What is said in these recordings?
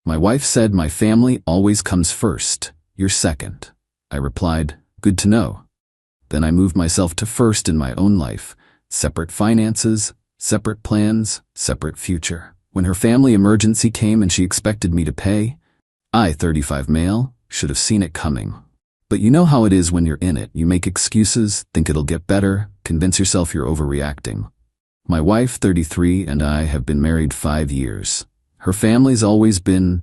My wife said my family always comes first. You're second. I replied, good to know. Then I moved myself to first in my own life. Separate finances, separate plans, separate future. When her family emergency came and she expected me to pay, I, 35 male, should have seen it coming. But you know how it is when you're in it. You make excuses, think it'll get better, convince yourself you're overreacting. My wife, 33, and I have been married 5 years. Her family's always been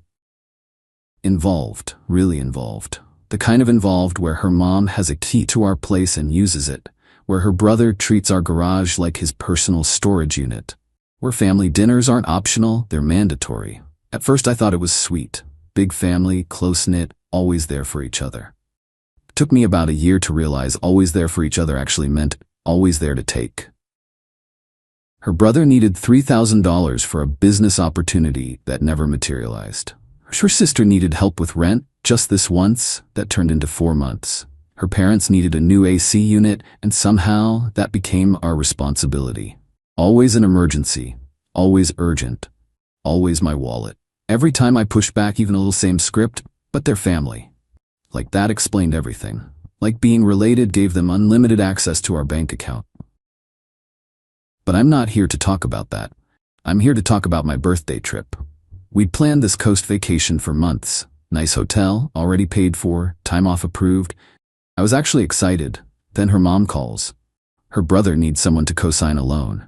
involved, really involved. The kind of involved where her mom has a key to our place and uses it, where her brother treats our garage like his personal storage unit, where family dinners aren't optional, they're mandatory. At first I thought it was sweet. Big family, close-knit, always there for each other. It took me about a year to realize always there for each other actually meant always there to take. Her brother needed $3,000 for a business opportunity that never materialized. Her sister needed help with rent, just this once, that turned into 4 months. Her parents needed a new AC unit, and somehow that became our responsibility. Always an emergency, always urgent, always my wallet. Every time I pushed back even a little same script, but their family. Like that explained everything. Like being related gave them unlimited access to our bank account. But I'm not here to talk about that. I'm here to talk about my birthday trip. We'd planned this coast vacation for months. Nice hotel, already paid for, time off approved. I was actually excited. Then her mom calls. Her brother needs someone to co-sign a loan.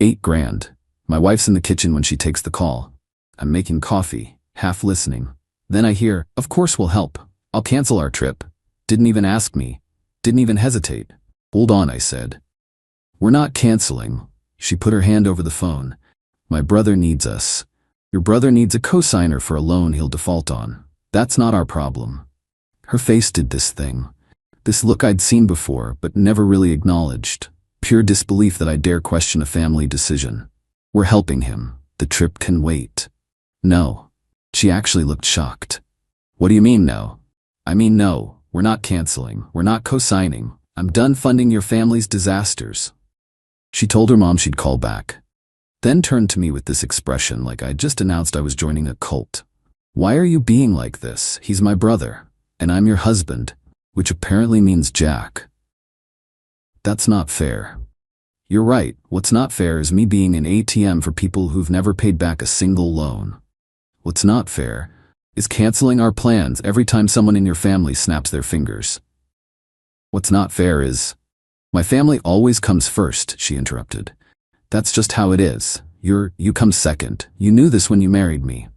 $8 grand. My wife's in the kitchen when she takes the call. I'm making coffee, half listening. Then I hear, of course we'll help. I'll cancel our trip. Didn't even ask me. Didn't even hesitate. Hold on, I said. We're not canceling. She put her hand over the phone. My brother needs us. Your brother needs a co-signer for a loan he'll default on. That's not our problem. Her face did this thing. This look I'd seen before, but never really acknowledged. Pure disbelief that I dare question a family decision. We're helping him. The trip can wait. No. She actually looked shocked. What do you mean no? I mean no, we're not canceling. We're not co-signing. I'm done funding your family's disasters. She told her mom she'd call back. Then turned to me with this expression like I'd just announced I was joining a cult. Why are you being like this? He's my brother, and I'm your husband, which apparently means Jack. That's not fair. You're right, what's not fair is me being an ATM for people who've never paid back a single loan. What's not fair is canceling our plans every time someone in your family snaps their fingers. What's not fair is, my family always comes first, she interrupted. That's just how it is. You come second. You knew this when you married me.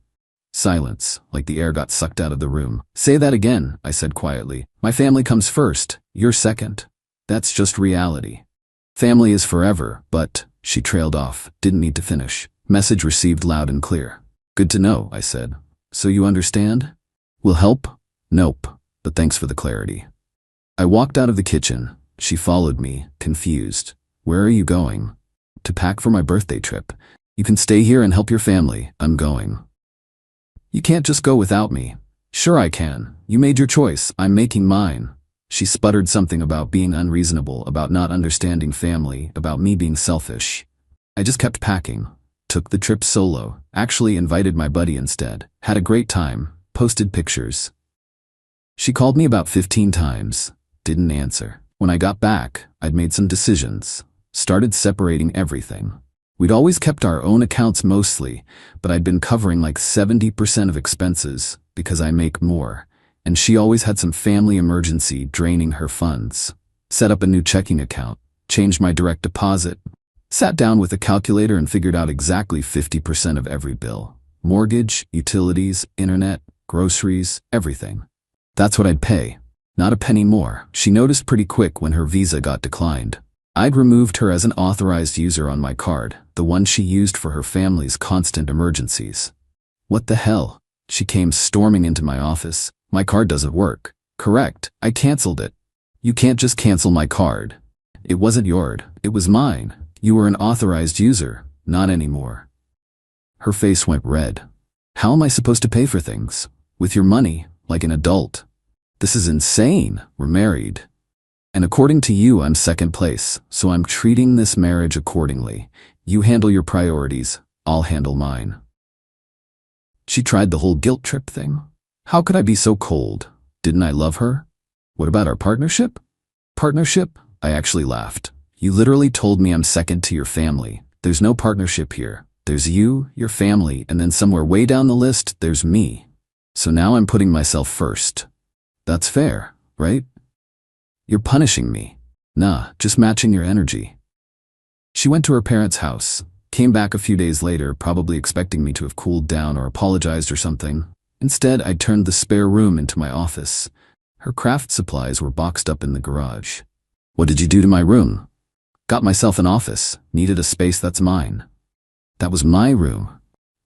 Silence, like the air got sucked out of the room. Say that again, I said quietly. My family comes first. You're second. That's just reality. Family is forever, but, she trailed off, didn't need to finish. Message received loud and clear. Good to know, I said. So you understand? Will help? Nope, but thanks for the clarity. I walked out of the kitchen. She followed me, confused. Where are you going? To pack for my birthday trip. You can stay here and help your family. I'm going. You can't just go without me. Sure I can. You made your choice. I'm making mine. She sputtered something about being unreasonable, about not understanding family, about me being selfish. I just kept packing. Took the trip solo. Actually invited my buddy instead. Had a great time. Posted pictures. She called me about 15 times. Didn't answer. When I got back, I'd made some decisions. Started separating everything. We'd always kept our own accounts mostly, but I'd been covering like 70% of expenses because I make more, and she always had some family emergency draining her funds. Set up a new checking account, changed my direct deposit, sat down with a calculator and figured out exactly 50% of every bill. Mortgage, utilities, internet, groceries, everything. That's what I'd pay. Not a penny more. She noticed pretty quick when her Visa got declined. I'd removed her as an authorized user on my card, the one she used for her family's constant emergencies. What the hell? She came storming into my office. My card doesn't work. Correct, I canceled it. You can't just cancel my card. It wasn't yours, it was mine. You were an authorized user, not anymore. Her face went red. How am I supposed to pay for things? With your money, like an adult. This is insane. We're married. And according to you, I'm second place, so I'm treating this marriage accordingly. You handle your priorities, I'll handle mine. She tried the whole guilt trip thing. How could I be so cold? Didn't I love her? What about our partnership? Partnership? I actually laughed. You literally told me I'm second to your family. There's no partnership here. There's you, your family, and then somewhere way down the list, there's me. So now I'm putting myself first. That's fair, right? You're punishing me. Nah, just matching your energy. She went to her parents' house, came back a few days later, probably expecting me to have cooled down or apologized or something. Instead, I turned the spare room into my office. Her craft supplies were boxed up in the garage. What did you do to my room? Got myself an office, needed a space that's mine. That was my room.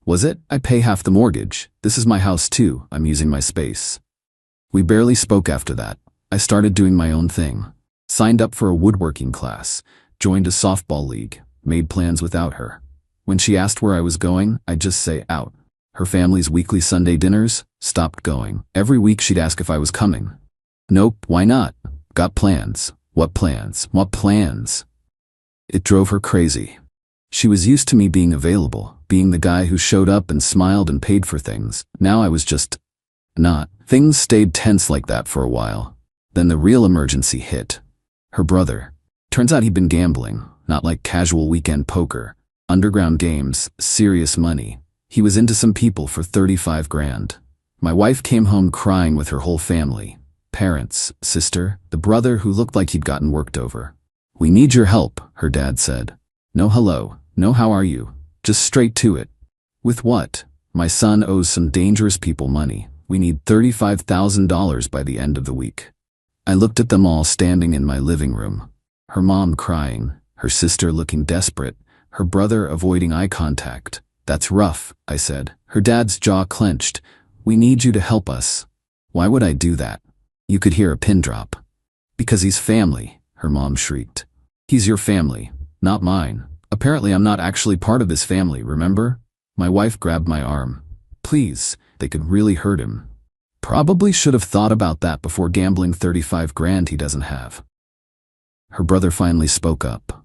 Was it? I pay half the mortgage. This is my house too, I'm using my space. We barely spoke after that. I started doing my own thing. Signed up for a woodworking class, joined a softball league, made plans without her. When she asked where I was going, I'd just say out. Her family's weekly Sunday dinners, stopped going. Every week she'd ask if I was coming. Nope, why not? Got plans. What plans? What plans? It drove her crazy. She was used to me being available, being the guy who showed up and smiled and paid for things. Now I was just not. Things stayed tense like that for a while. Then the real emergency hit. Her brother. Turns out he'd been gambling, not like casual weekend poker. Underground games, serious money. He was into some people for 35 grand. My wife came home crying with her whole family. Parents, sister, the brother who looked like he'd gotten worked over. We need your help, her dad said. No hello, no how are you, just straight to it. With what? My son owes some dangerous people money. We need $35,000 by the end of the week. I looked at them all standing in my living room. Her mom crying, her sister looking desperate, her brother avoiding eye contact. That's rough, I said. Her dad's jaw clenched. We need you to help us. Why would I do that? You could hear a pin drop. Because he's family, her mom shrieked. He's your family, not mine. Apparently I'm not actually part of this family, remember? My wife grabbed my arm. Please, they could really hurt him. Probably should have thought about that before gambling 35 grand he doesn't have. Her brother finally spoke up.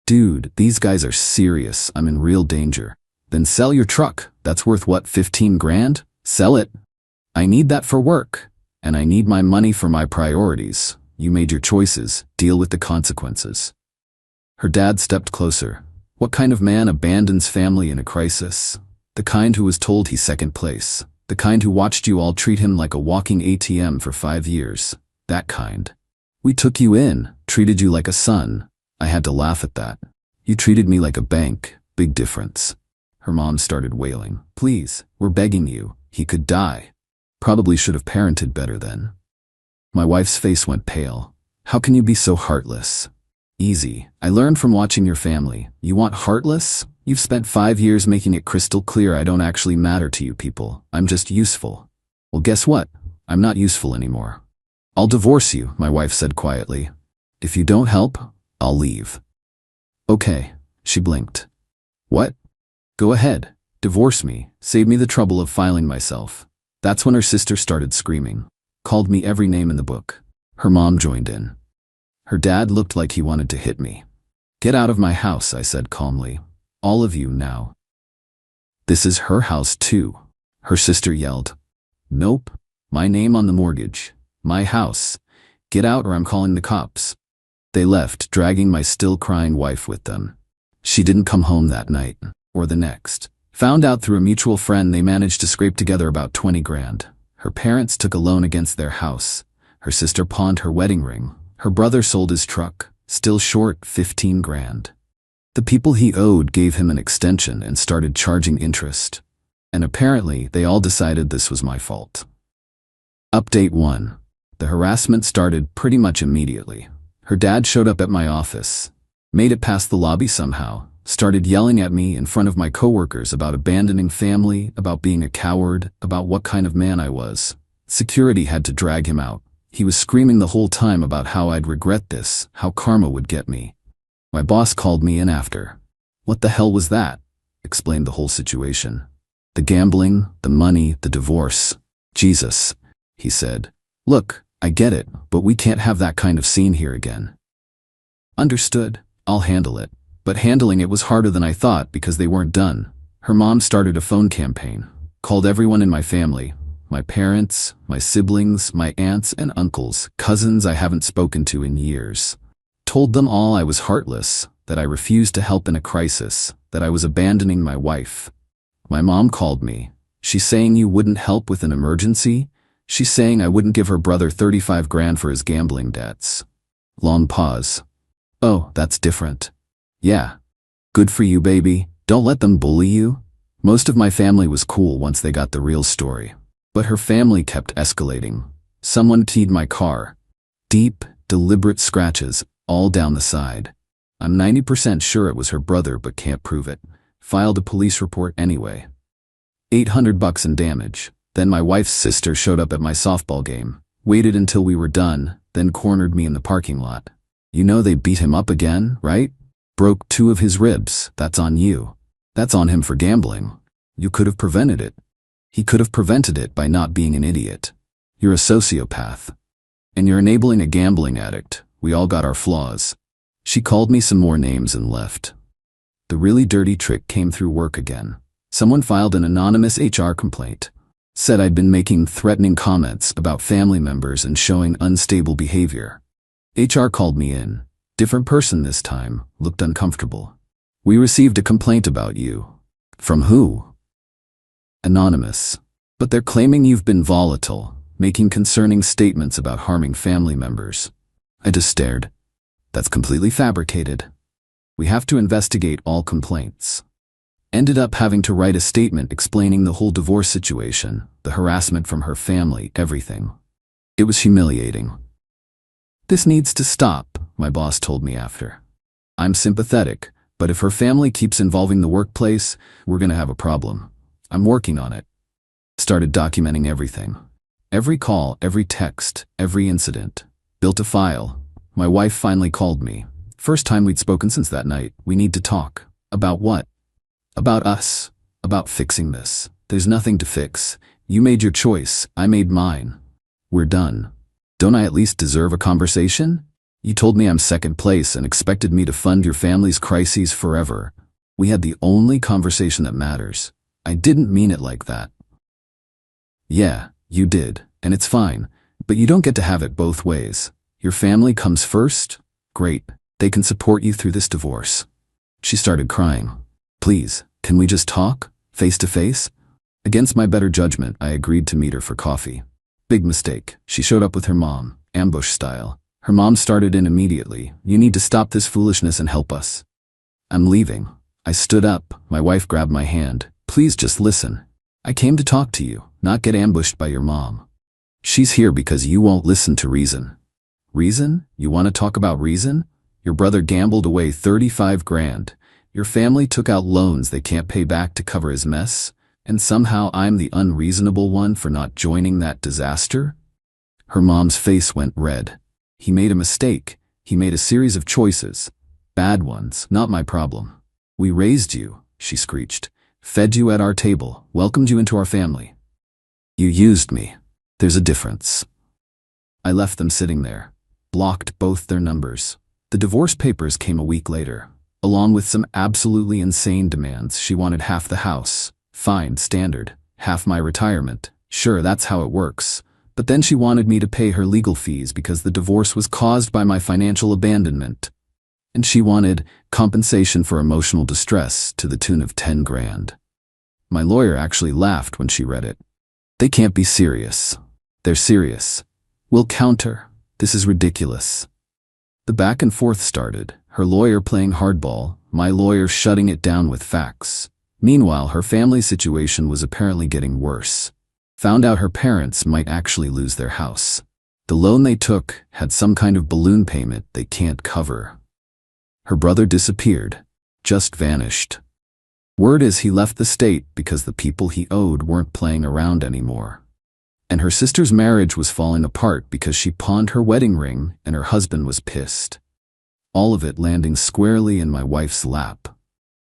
Dude, these guys are serious. I'm in real danger. Then sell your truck. That's worth what, 15 grand? Sell it. I need that for work. And I need my money for my priorities. You made your choices. Deal with the consequences. Her dad stepped closer. What kind of man abandons family in a crisis? The kind who was told he's second place. The kind who watched you all treat him like a walking ATM for 5 years. That kind. We took you in, treated you like a son. I had to laugh at that. You treated me like a bank. Big difference. Her mom started wailing. Please, we're begging you. He could die. Probably should have parented better then. My wife's face went pale. How can you be so heartless? Easy. I learned from watching your family. You want heartless? You've spent 5 years making it crystal clear I don't actually matter to you people. I'm just useful. Well, guess what? I'm not useful anymore. I'll divorce you, my wife said quietly. If you don't help, I'll leave. Okay, she blinked. What? Go ahead. Divorce me. Save me the trouble of filing myself. That's when her sister started screaming. Called me every name in the book. Her mom joined in. Her dad looked like he wanted to hit me. Get out of my house, I said calmly. All of you now. This is her house too, her sister yelled. Nope. My name on the mortgage. My house. Get out or I'm calling the cops. They left, dragging my still crying wife with them. She didn't come home that night, or the next. Found out through a mutual friend they managed to scrape together about 20 grand. Her parents took a loan against their house. Her sister pawned her wedding ring. Her brother sold his truck, still short 15 grand. The people he owed gave him an extension and started charging interest. And apparently, they all decided this was my fault. Update 1. The harassment started pretty much immediately. Her dad showed up at my office, made it past the lobby somehow, started yelling at me in front of my coworkers about abandoning family, about being a coward, about what kind of man I was. Security had to drag him out. He was screaming the whole time about how I'd regret this, how karma would get me. My boss called me in after. What the hell was that? Explained the whole situation. The gambling, the money, the divorce. Jesus, he said. Look, I get it, but we can't have that kind of scene here again. Understood. I'll handle it. But handling it was harder than I thought because they weren't done. Her mom started a phone campaign. Called everyone in my family, my parents, my siblings, my aunts and uncles, cousins I haven't spoken to in years. Told them all I was heartless, that I refused to help in a crisis, that I was abandoning my wife. My mom called me. She's saying you wouldn't help with an emergency? She's saying I wouldn't give her brother 35 grand for his gambling debts. Long pause. Oh, that's different. Yeah. Good for you, baby. Don't let them bully you. Most of my family was cool once they got the real story. But her family kept escalating. Someone keyed my car. Deep, deliberate scratches, all down the side. I'm 90% sure it was her brother but can't prove it. Filed a police report anyway. $800 in damage. Then my wife's sister showed up at my softball game, waited until we were done, then cornered me in the parking lot. You know they beat him up again, right? Broke 2 of his ribs. That's on you. That's on him for gambling. You could have prevented it. He could have prevented it by not being an idiot. You're a sociopath. And you're enabling a gambling addict. We all got our flaws. She called me some more names and left. The really dirty trick came through work again. Someone filed an anonymous HR complaint. Said I'd been making threatening comments about family members and showing unstable behavior. HR called me in. Different person this time, looked uncomfortable. We received a complaint about you. From who? Anonymous. But they're claiming you've been volatile, making concerning statements about harming family members. I just stared. That's completely fabricated. We have to investigate all complaints. Ended up having to write a statement explaining the whole divorce situation, the harassment from her family, everything. It was humiliating. This needs to stop, my boss told me after. I'm sympathetic, but if her family keeps involving the workplace, we're gonna have a problem. I'm working on it. Started documenting everything. Every call, every text, every incident. Built a file. My wife finally called me. First time we'd spoken since that night. We need to talk. About what? About us. About fixing this. There's nothing to fix. You made your choice. I made mine. We're done. Don't I at least deserve a conversation? You told me I'm second place and expected me to fund your family's crises forever. We had the only conversation that matters. I didn't mean it like that. Yeah, you did, and it's fine, but you don't get to have it both ways. Your family comes first? Great. They can support you through this divorce. She started crying. Please, can we just talk? Face to face? Against my better judgment, I agreed to meet her for coffee. Big mistake. She showed up with her mom, ambush style. Her mom started in immediately. You need to stop this foolishness and help us. I'm leaving. I stood up. My wife grabbed my hand. Please just listen. I came to talk to you, not get ambushed by your mom. She's here because you won't listen to reason. Reason? You want to talk about reason? Your brother gambled away 35 grand. Your family took out loans they can't pay back to cover his mess, and somehow I'm the unreasonable one for not joining that disaster? Her mom's face went red. He made a mistake. He made a series of choices. Bad ones, not my problem. We raised you, she screeched. Fed you at our table, welcomed you into our family. You used me. There's a difference. I left them sitting there. Blocked both their numbers. The divorce papers came a week later. Along with some absolutely insane demands. She wanted half the house. Fine, standard. Half my retirement. Sure, that's how it works. But then she wanted me to pay her legal fees because the divorce was caused by my financial abandonment. And she wanted compensation for emotional distress to the tune of 10 grand. My lawyer actually laughed when she read it. They can't be serious. They're serious. We'll counter. This is ridiculous. The back and forth started, her lawyer playing hardball, my lawyer shutting it down with facts. Meanwhile, her family situation was apparently getting worse. Found out her parents might actually lose their house. The loan they took had some kind of balloon payment they can't cover. Her brother disappeared, just vanished. Word is he left the state because the people he owed weren't playing around anymore. And her sister's marriage was falling apart because she pawned her wedding ring and her husband was pissed. All of it landing squarely in my wife's lap.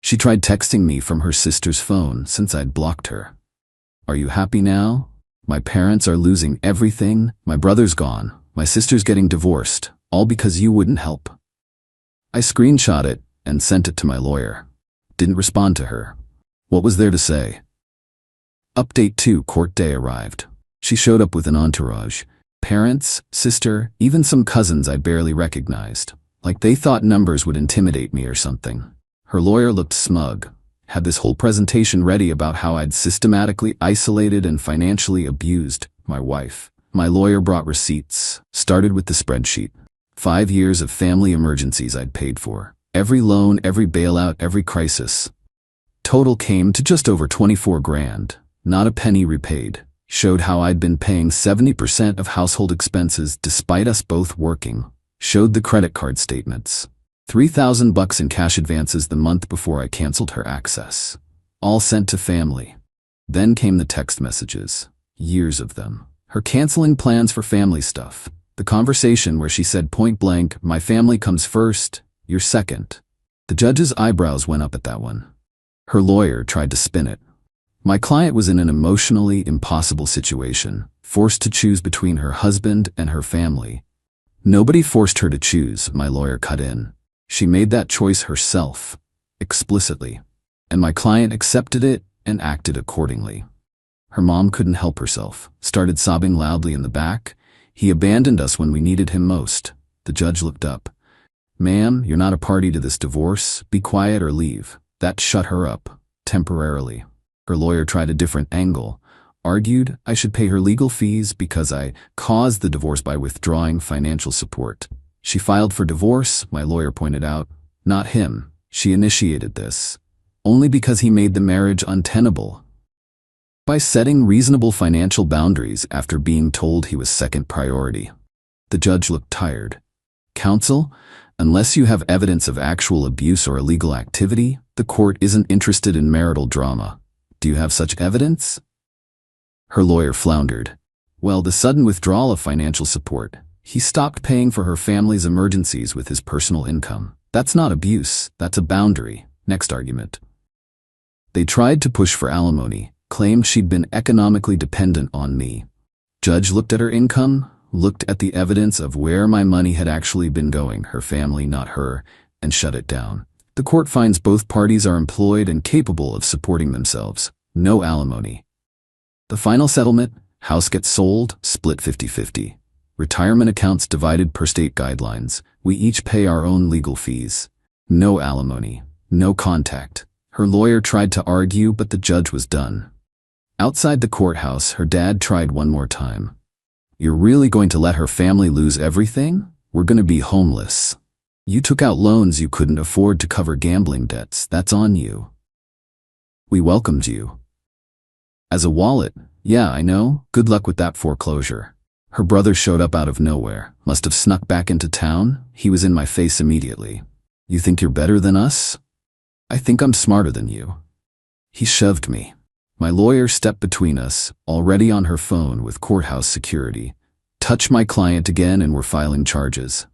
She tried texting me from her sister's phone since I'd blocked her. Are you happy now? My parents are losing everything, my brother's gone, my sister's getting divorced, all because you wouldn't help. I screenshot it and sent it to my lawyer. Didn't respond to her. What was there to say? Update 2: Court day arrived. She showed up with an entourage. Parents, sister, even some cousins I barely recognized. Like they thought numbers would intimidate me or something. Her lawyer looked smug. Had this whole presentation ready about how I'd systematically isolated and financially abused my wife. My lawyer brought receipts. Started with the spreadsheet. 5 years of family emergencies I'd paid for. Every loan, every bailout, every crisis. Total came to just over 24 grand. Not a penny repaid. Showed how I'd been paying 70% of household expenses despite us both working. Showed the credit card statements. $3,000 in cash advances the month before I canceled her access. All sent to family. Then came the text messages. Years of them. Her canceling plans for family stuff. The conversation where she said point blank, "My family comes first, you're second." The judge's eyebrows went up at that one. Her lawyer tried to spin it. My client was in an emotionally impossible situation, forced to choose between her husband and her family. Nobody forced her to choose, my lawyer cut in. She made that choice herself, explicitly, and my client accepted it and acted accordingly. Her mom couldn't help herself, started sobbing loudly in the back. "He abandoned us when we needed him most." The judge looked up. "Ma'am, you're not a party to this divorce. Be quiet or leave." That shut her up, temporarily. Her lawyer tried a different angle, argued I should pay her legal fees because I caused the divorce by withdrawing financial support. She filed for divorce, my lawyer pointed out. Not him. She initiated this. Only because he made the marriage untenable. By setting reasonable financial boundaries after being told he was second priority. The judge looked tired. "Counsel, unless you have evidence of actual abuse or illegal activity, the court isn't interested in marital drama. Do you have such evidence?" Her lawyer floundered. "Well, the sudden withdrawal of financial support. He stopped paying for her family's emergencies with his personal income. That's not abuse, that's a boundary." Next argument. "They tried to push for alimony, claimed she'd been economically dependent on me." Judge looked at her income, looked at the evidence of where my money had actually been going, her family, not her, and shut it down. The court finds both parties are employed and capable of supporting themselves. No alimony. The final settlement: house gets sold, split 50-50. Retirement accounts divided per state guidelines. We each pay our own legal fees. No alimony. No contact. Her lawyer tried to argue, but the judge was done. Outside the courthouse, her dad tried one more time. "You're really going to let her family lose everything? We're going to be homeless. You took out loans you couldn't afford to cover gambling debts. That's on you. We welcomed you." As a wallet, yeah, I know. Good luck with that foreclosure. Her brother showed up out of nowhere. Must have snuck back into town. He was in my face immediately. "You think you're better than us?" "I think I'm smarter than you." He shoved me. My lawyer stepped between us, already on her phone with courthouse security. Touch my client again and we're filing charges.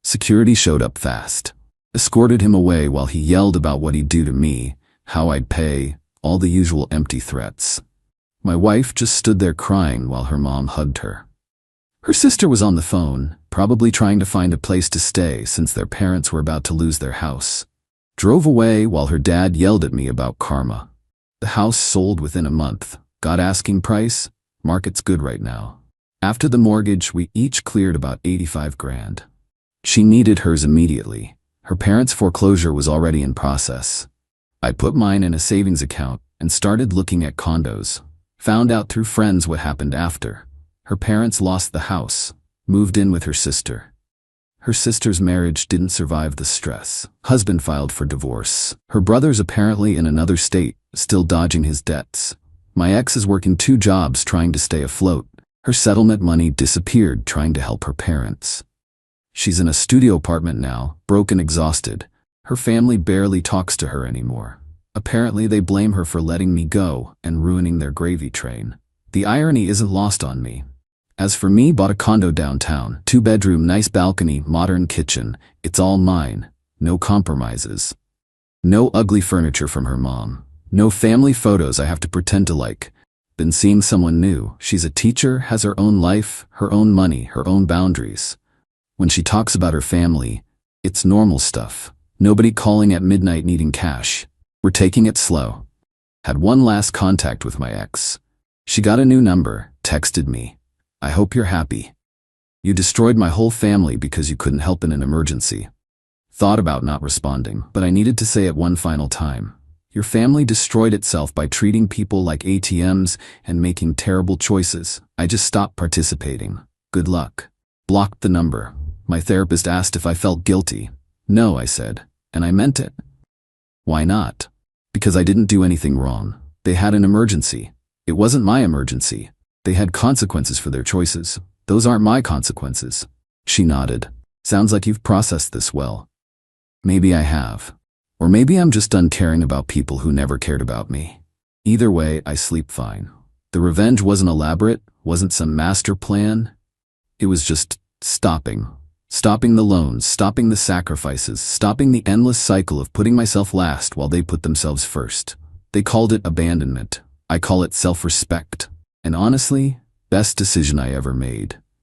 Security showed up fast. Escorted him away while he yelled about what he'd do to me, how I'd pay, all the usual empty threats. My wife just stood there crying while her mom hugged her. Her sister was on the phone, probably trying to find a place to stay since their parents were about to lose their house. Drove away while her dad yelled at me about karma. The house sold within a month. Got asking price. Market's good right now. After the mortgage, we each cleared about 85 grand. She needed hers immediately. Her parents' foreclosure was already in process. I put mine in a savings account and started looking at condos. Found out through friends what happened after. Her parents lost the house, moved in with her sister. Her sister's marriage didn't survive the stress. Husband filed for divorce. Her brother's apparently in another state, still dodging his debts. My ex is working 2 jobs trying to stay afloat. Her settlement money disappeared trying to help her parents. She's in a studio apartment now, broke and exhausted. Her family barely talks to her anymore. Apparently they blame her for letting me go and ruining their gravy train. The irony isn't lost on me. As for me, bought a condo downtown, 2-bedroom, nice balcony, modern kitchen. It's all mine. No compromises. No ugly furniture from her mom. No family photos I have to pretend to like. Been seeing someone new. She's a teacher, has her own life, her own money, her own boundaries. When she talks about her family, it's normal stuff. Nobody calling at midnight needing cash. We're taking it slow. Had one last contact with my ex. She got a new number, texted me. I hope you're happy. You destroyed my whole family because you couldn't help in an emergency. Thought about not responding, but I needed to say it one final time. Your family destroyed itself by treating people like ATMs and making terrible choices. I just stopped participating. Good luck. Blocked the number. My therapist asked if I felt guilty. No, I said, and I meant it. Why not? Because I didn't do anything wrong. They had an emergency. It wasn't my emergency. They had consequences for their choices. Those aren't my consequences. She nodded. Sounds like you've processed this well. Maybe I have. Or maybe I'm just done caring about people who never cared about me. Either way, I sleep fine. The revenge wasn't elaborate, wasn't some master plan. It was just stopping. Stopping the loans, stopping the sacrifices, stopping the endless cycle of putting myself last while they put themselves first. They called it abandonment. I call it self-respect. And honestly, best decision I ever made.